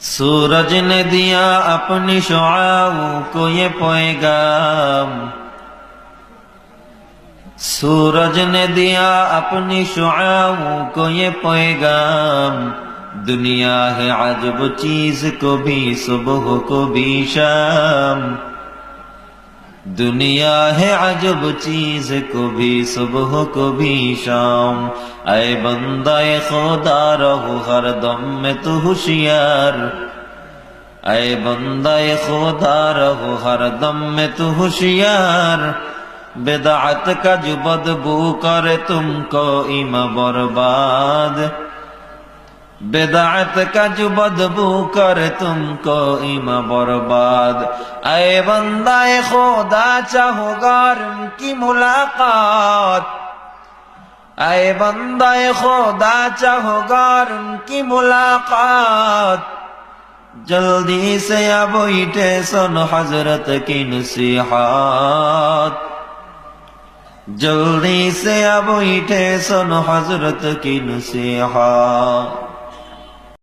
सूरज ने दिया अपनी शुआओं को ये पैगाम, सूरज ने दिया अपनी शुआओं को ये पैगाम। दुनिया है अजब चीज, को भी सुबह को भी शाम। दुनिया है अजब चीज, को भी सुबह को भी शाम। ऐ बंदाए खुदा रहो हर दम में तू होशियार, ऐ बंदाए खुदा रहो हर दम में तू होशियार। बिदअत का जो बदबू करे तुमको ईमा बर्बाद, बिदअत का जो बदबू करे तुमको ईमा बर्बाद। ऐ बंदाए खुदा चाहोगार उनकी मुलाकात, ऐ बंदाए खुदा चाहोगार उनकी मुलाकात। जल्दी से अब बैठे सुन हजरत की नसीहत, जल्दी से अब बैठे सुन हजरत की नसीहत।